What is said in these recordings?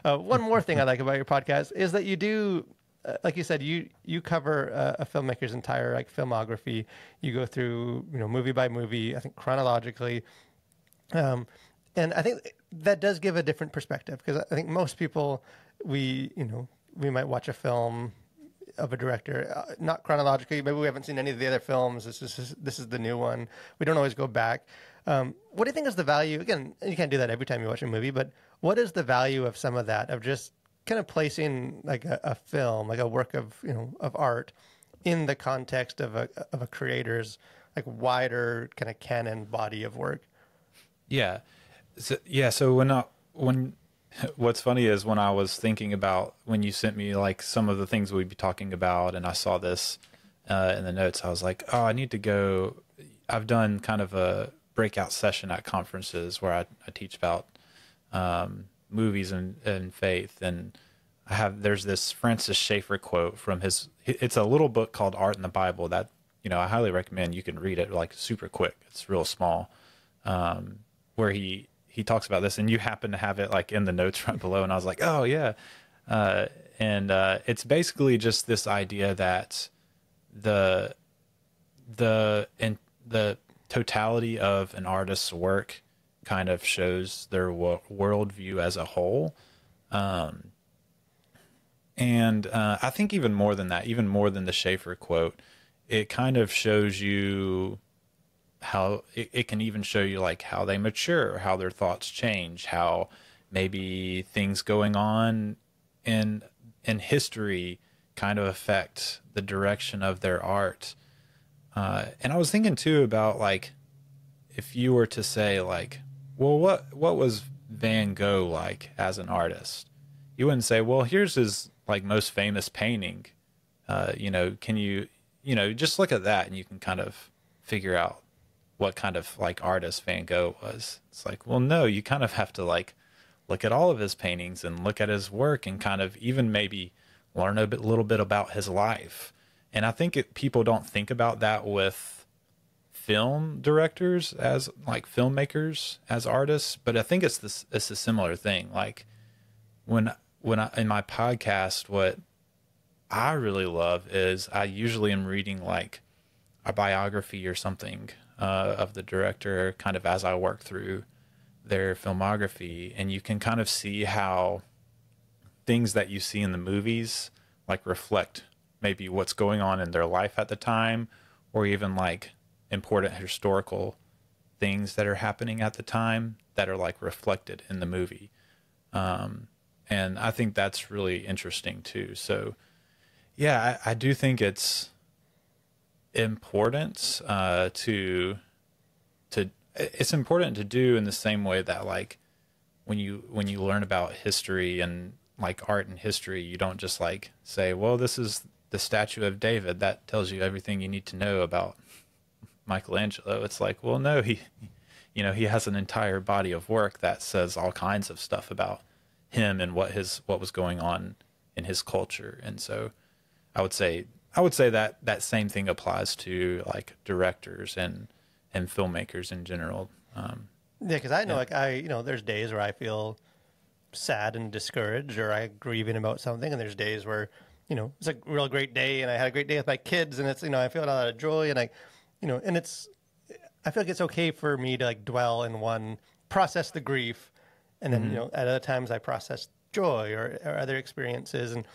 One more thing I like about your podcast is that you do, like you said, you cover a filmmaker's entire like filmography. You go through, movie by movie, I think chronologically. And I think that does give a different perspective, because I think most people, we might watch a film of a director, not chronologically. Maybe we haven't seen any of the other films. This is the new one. We don't always go back. What do you think is the value? Again, you can't do that every time you watch a movie, but what is the value of some of that, of just kind of placing like a film, like a work of of art, in the context of a creator's like wider kind of canon body of work? Yeah. So when what's funny is when I was thinking about when you sent me like some of the things we'd be talking about, and I saw this in the notes, I was like, oh, I need to go. I've done kind of a breakout session at conferences where I teach about movies and faith, and there's this Francis Schaeffer quote from it's a little book called Art in the Bible that I highly recommend. You can read it like super quick. It's real small, where he talks about this, and you happen to have it like in the notes right below, and I was like, oh yeah. It's basically just this idea that the totality of an artist's work kind of shows their worldview as a whole. I think even more than that, even more than the Schaeffer quote, it kind of shows you how it can even show you like how they mature, how their thoughts change, how maybe things going on in history kind of affect the direction of their art. And I was thinking too about like, if you were to say like, well, what was Van Gogh like as an artist? You wouldn't say, well, here's his like most famous painting. Can you just look at that and you can kind of figure out what kind of like artist Van Gogh was. It's like, well, no, you kind of have to like look at all of his paintings and look at his work and kind of even maybe learn a little bit about his life. And I think people don't think about that with film directors as like filmmakers as artists, but I think it's a similar thing. Like when I in my podcast, what I really love is I usually am reading like a biography or something of the director kind of as I work through their filmography, and you can kind of see how things that you see in the movies like reflect maybe what's going on in their life at the time, or even like important historical things that are happening at the time that are like reflected in the movie. And I think that's really interesting too. So yeah, I do think it's important it's important to do in the same way that like when you learn about history and like art and history, you don't just like say, well, this is the statue of David, that tells you everything you need to know about Michelangelo. It's like, well, no, he has an entire body of work that says all kinds of stuff about him and what was going on in his culture. And so I would say that same thing applies to like directors and filmmakers in general. Yeah, because I know, like there's days where I feel sad and discouraged, or I grieving about something, and there's days where it's a real great day, and I had a great day with my kids, and it's I feel a lot of joy, and I feel like it's okay for me to like dwell in one, process the grief, and then at other times I process joy or other experiences, and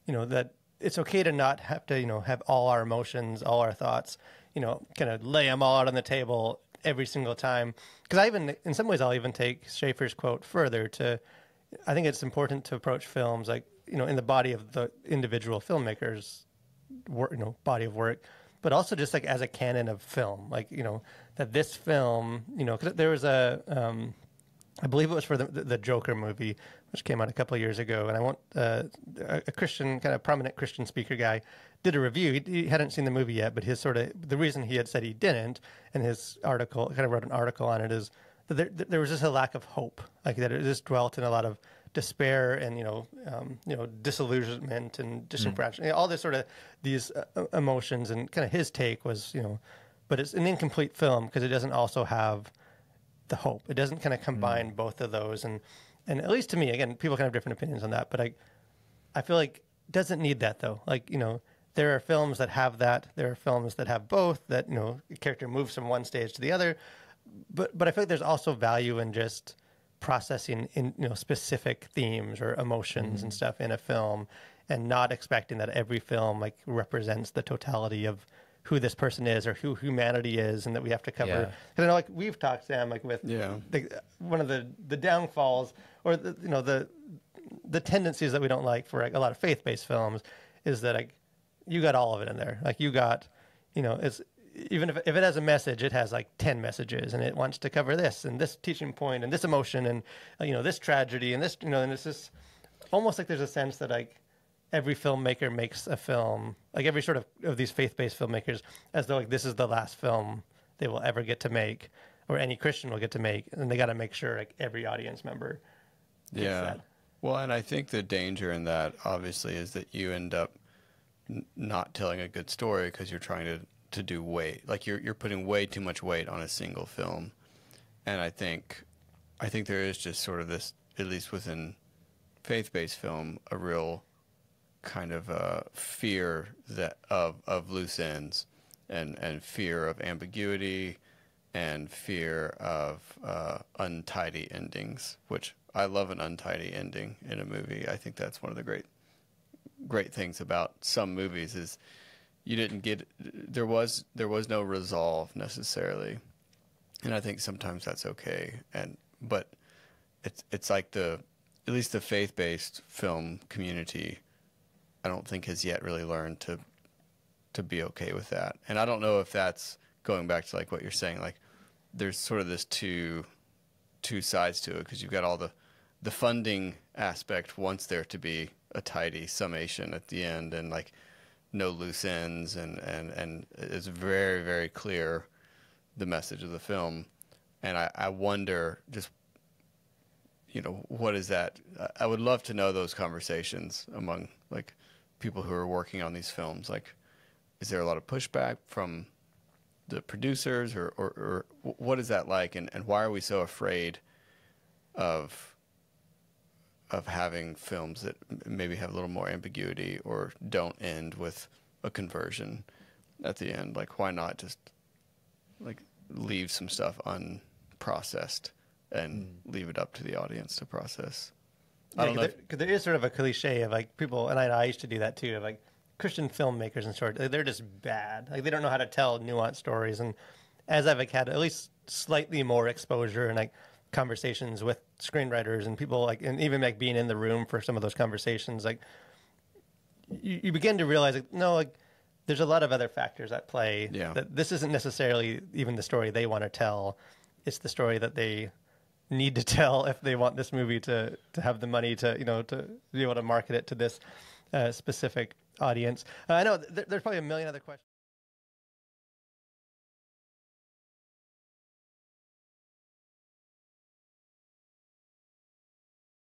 that it's okay to not have to have all our emotions, all our thoughts, kind of lay them all out on the table every single time. Because in some ways, I'll even take Schaeffer's quote further I think it's important to approach films like, in the body of the individual filmmaker's work, body of work, but also just like as a canon of film, like, that this film, because there was I believe it was for the Joker movie, which came out a couple of years ago. And a Christian, kind of prominent Christian speaker guy did a review. He hadn't seen the movie yet, but the reason he had said he didn't, in his article, kind of wrote an article on it, is that there was just a lack of hope, like that it just dwelt in a lot of despair and, disillusionment and disenfranchisement, all this sort of these emotions. And kind of his take was, but it's an incomplete film because it doesn't also have the hope. It doesn't kind of combine both of those. And And at least to me, again, people can have different opinions on that, but I feel like it doesn't need that though. Like, there are films that have that. There are films that have both, that, a character moves from one stage to the other. But I feel like there's also value in just processing in, specific themes or emotions and stuff in a film, and not expecting that every film like represents the totality of who this person is or who humanity is, and that we have to cover. Because I know, like, we've talked, Sam, like with one of the downfalls, or the tendencies that we don't like for like a lot of faith-based films, is that like you got all of it in there. Like you got, it's, even if it has a message, it has like 10 messages, and it wants to cover this and this teaching point and this emotion and this tragedy and this, and it's just almost like there's a sense that like every filmmaker makes a film, like every sort of these faith-based filmmakers, as though like this is the last film they will ever get to make, or any Christian will get to make, and they got to make sure like every audience member gets that. Well, and I think the danger in that obviously is that you end up not telling a good story because you're trying to do weight, like you're putting way too much weight on a single film. And I think there is just sort of this, at least within faith-based film, a real kind of fear that of loose ends, and fear of ambiguity, and fear of untidy endings, which I love an untidy ending in a movie. I think that's one of the great things about some movies is you didn't get, there was no resolve necessarily, and I think sometimes that's okay. But it's like at least the faith-based film community, I don't think has yet really learned to be okay with that. And I don't know if that's going back to like what you're saying, like there's sort of this two sides to it, because you've got all the funding aspect wants there to be a tidy summation at the end, and like no loose ends, and it's very, very clear the message of the film. And I wonder just, what is that? I would love to know those conversations among like people who are working on these films. Like, is there a lot of pushback from the producers, or what is that like? And why are we so afraid of having films that maybe have a little more ambiguity or don't end with a conversion at the end? Like, why not just like leave some stuff unprocessed and leave it up to the audience to process? I don't know. Because there is sort of a cliche of like people, and I used to do that too, of like Christian filmmakers and sort, they're just bad. Like they don't know how to tell nuanced stories. And as I've like had at least slightly more exposure and like conversations with screenwriters and people, like, and even like being in the room for some of those conversations, like you begin to realize like, no, like there's a lot of other factors at play. That this isn't necessarily even the story they want to tell. It's the story that they need to tell if they want this movie to have the money to to be able to market it to this specific audience. I know there's probably a million other questions.